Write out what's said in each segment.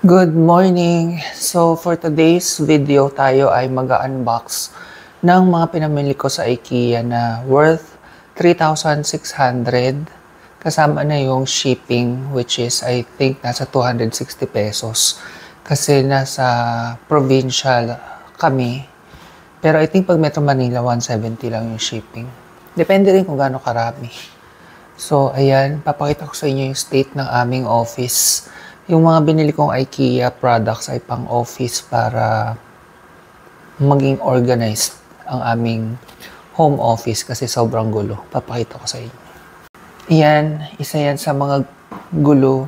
Good morning! So, for today's video, tayo ay mag-unbox ng mga pinamili ko sa IKEA na worth 3,600. Kasama na yung shipping, which is, I think, nasa 260 pesos. Kasi nasa provincial kami. Pero I think pag Metro Manila, 170 lang yung shipping. Depende rin kung gaano karami. So, ayan, papakita ko sa inyo yung state ng aming office. Yung mga binili kong IKEA products ay pang-office para maging organized ang aming home office kasi sobrang gulo. Papakita ko sa inyo. Yan, isa yan sa mga gulo.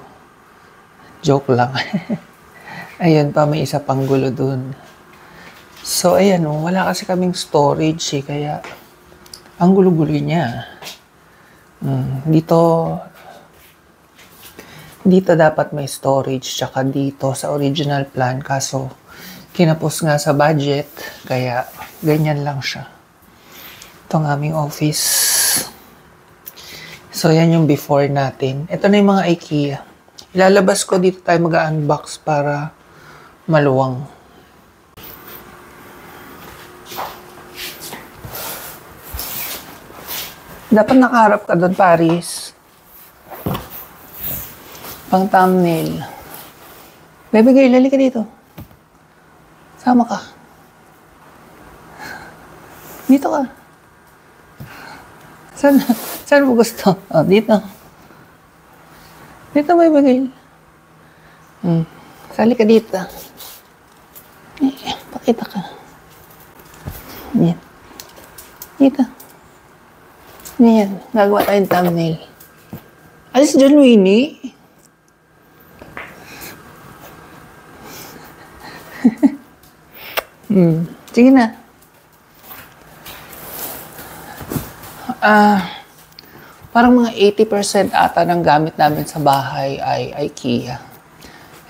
Joke lang. Ayun pa, may isa pang gulo dun. So, ayan o, wala kasi kaming storage kaya ang gulo-gulo niya. Dito dapat may storage, tsaka dito sa original plan. Kaso, kinapos nga sa budget, kaya ganyan lang siya. Ito ang aming office. So, yan yung before natin. Ito na yung mga IKEA. Ilalabas ko dito tayo mag-unbox para maluwang. Dapat nakaharap ka doon, Paris. Pang thumbnail. Bebe girl, lali ka dito. Sama ka. Dito ka. Saan mo gusto? Oh, dito. Dito, bebe girl. Sali ka dito. Pakita ka. Yan. Dito. Yan. Gagawa tayong thumbnail. Alis dyan, Winnie. Sige na. Parang mga 80% ata ng gamit namin sa bahay ay IKEA.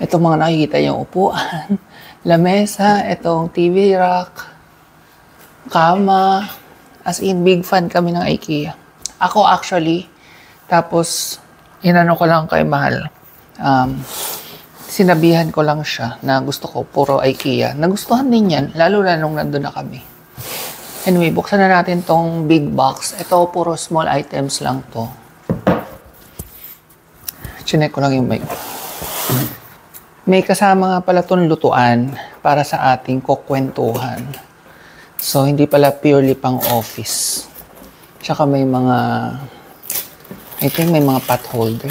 Itong mga nakikita yung upuan, lamesa, itong TV rack, kama. As in, big fan kami ng IKEA. Ako actually, tapos inano ko lang kay Mahal. Sinabihan ko lang siya na gusto ko puro IKEA. Nagustuhan din yan, lalo na nung nandun na kami. Anyway, buksan na natin tong big box. Ito, puro small items lang to. Chinek ko lang yung mic. May kasama nga pala tong lutuan para sa ating kukwentuhan. So, hindi pala purely pang office. Tsaka may mga, I think may mga pot holder.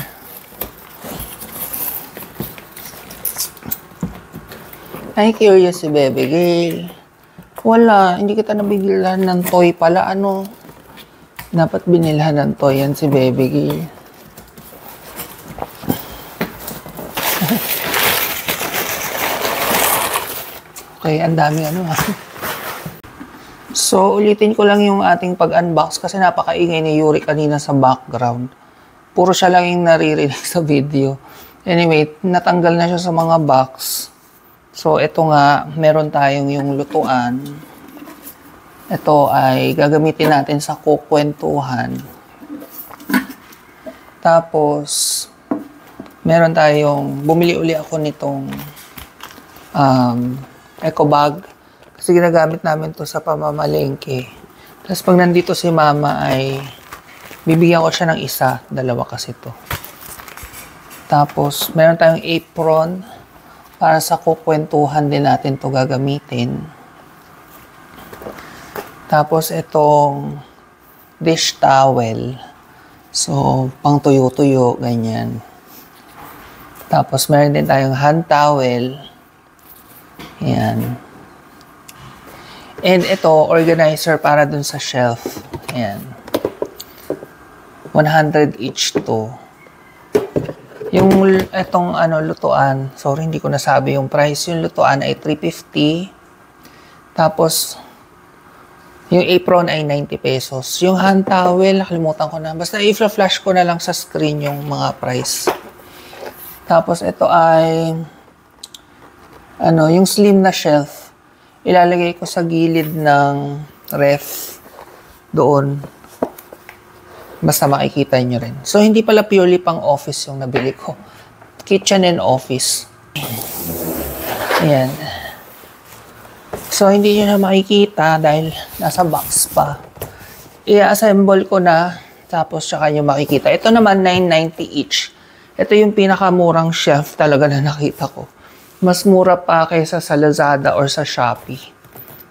Ay, curious si Bebe Girl. Wala, hindi kita nabigyan ng toy pala. Ano? Dapat binilhan ng toy yan si Bebe Girl. Okay, ang dami ano ha. So, ulitin ko lang yung ating pag-unbox kasi napakaingay ni Yuri kanina sa background. Puro siya lang yung naririnig sa video. Anyway, natanggal na siya sa mga box. So, ito nga, meron tayong yung lutuan. Ito ay gagamitin natin sa kukwentuhan. Tapos, meron tayong, bumili uli ako nitong eco bag. Kasi ginagamit namin to sa pamamalengke. Tapos, pag nandito si Mama ay bibigyan ko siya ng isa. Dalawa kasi to. Tapos, meron tayong apron. Para sa kukwentuhan din natin to gagamitin. Tapos itong dish towel. So, pang tuyo-tuyo, ganyan. Tapos meron din tayong hand towel. Ayan. And ito, organizer para dun sa shelf. Ayan. 100 each to. Yung etong lutuan, sorry hindi ko nasabi yung price. Yung lutuan ay 350. Tapos yung apron ay 90 pesos. Yung hand towel, nakalimutan ko na. Basta i-flash ko na lang sa screen yung mga price. Tapos ito ay yung slim na shelf. Ilalagay ko sa gilid ng ref doon. Basta makikita nyo rin. So, hindi pala purely pang office yung nabili ko. Kitchen and office. Ayan. So, hindi nyo na makikita dahil nasa box pa. I-assemble ko na, tapos tsaka nyo makikita. Ito naman, $9.90 each. Ito yung pinakamurang shelf talaga na nakita ko. Mas mura pa kaysa sa Lazada or sa Shopee.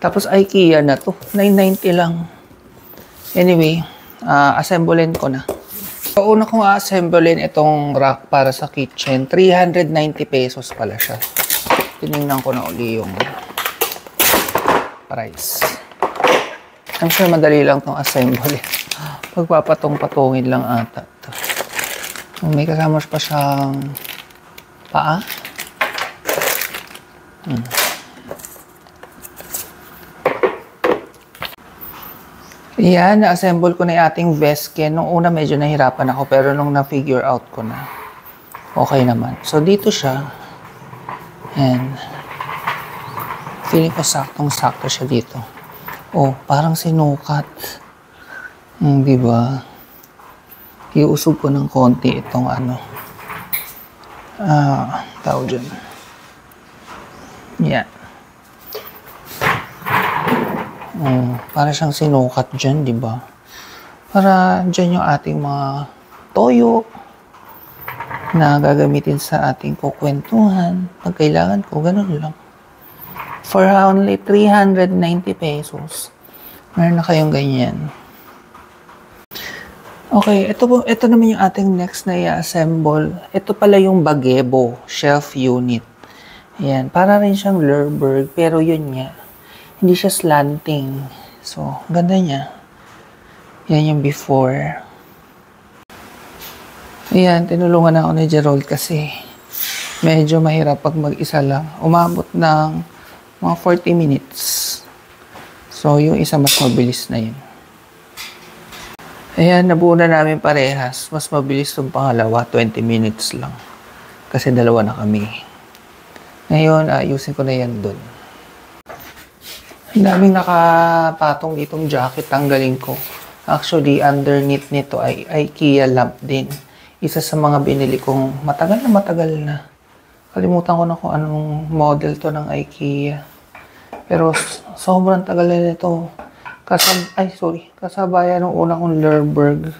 Tapos IKEA na to. $9.90 lang. Anyway, assemblein ko na. So, una kong assemblein itong rack para sa kitchen. 390 pesos pala siya. Tinignan ko na uli yung price. I'm sure madali lang itong assemblein. Pagpapatong-patungin lang ata ito. May kasama pa siyang paa. Yan, na-assemble ko na yung ating Vesken. Nung una medyo nahirapan ako, pero nung na-figure out ko na, okay naman. So, dito siya. And, feeling ko saktong-sakto siya dito. Oh, parang sinukat. Diba? Iusog ko ng konti itong tawag dyan. Yan. Para siyang sinukat dyan, di ba? Para dyan yung ating mga toyo na gagamitin sa ating kukwentuhan. Pag kailangan ko, ganun lang. For only 390 pesos. Meron na kayong ganyan. Okay, ito naman yung ating next na i-assemble. Ito pala yung Bagebo shelf unit. Ayan, para rin siyang Lerberg, pero yun nga. Hindi siya slanting. So, ganda niya. Yan yung before. Ayan, tinulungan ako ni Gerald kasi medyo mahirap pag mag-isa lang. Umabot ng mga 40 minutes. So, yung isa mas mabilis na yun. Ayan, nabuo na namin parehas. Mas mabilis yung pangalawa, 20 minutes lang. Kasi dalawa na kami. Ngayon, ayusin ko na yan dun. Ang daming nakapatong ditong jacket, tanggalin ko. Actually, underneath nito ay IKEA lamp din. Isa sa mga binili kong matagal na. Kalimutan ko na kung anong model to ng IKEA. Pero sobrang tagal na nito. Kasabayan ng una kong Lerberg.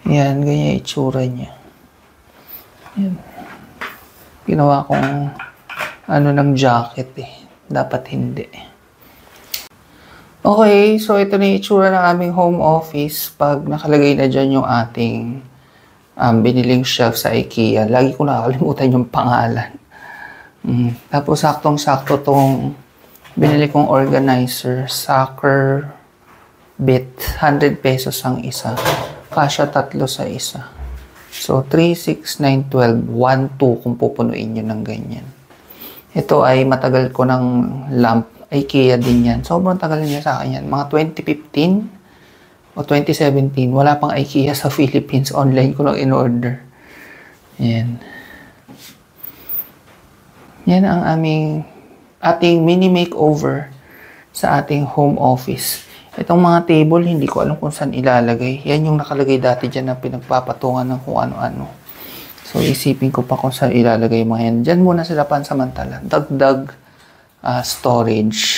Yan, ganyan itsura niya. Yan. Ginawa kong ng jacket eh. Dapat hindi. Okay, so ito na yung itsura ng aming home office pag nakalagay na dyan yung ating biniling shelf sa IKEA. Lagi ko nakakalimutan yung pangalan. Tapos saktong-sakto tong binili kong organizer, Sucker Bit. 100 pesos ang isa. Kasya 3 sa isa. So, 3, 6, 9, 12, 1, 2 kung pupunuin nyo ng ganyan. Ito ay matagal ko ng lamp. IKEA din yan. Sobrang tagal niya sa akin yan. Mga 2015 o 2017. Wala pang IKEA sa Philippines. Online ko lang in-order. Yan. Yan ang ating mini makeover sa ating home office. Itong mga table, hindi ko alam kung saan ilalagay. Yan yung nakalagay dati dyan na pinagpapatungan ng kung ano-ano. So, isipin ko pa kung saan ilalagay mga yan. Dyan muna sila pansamantala. Dagdag storage.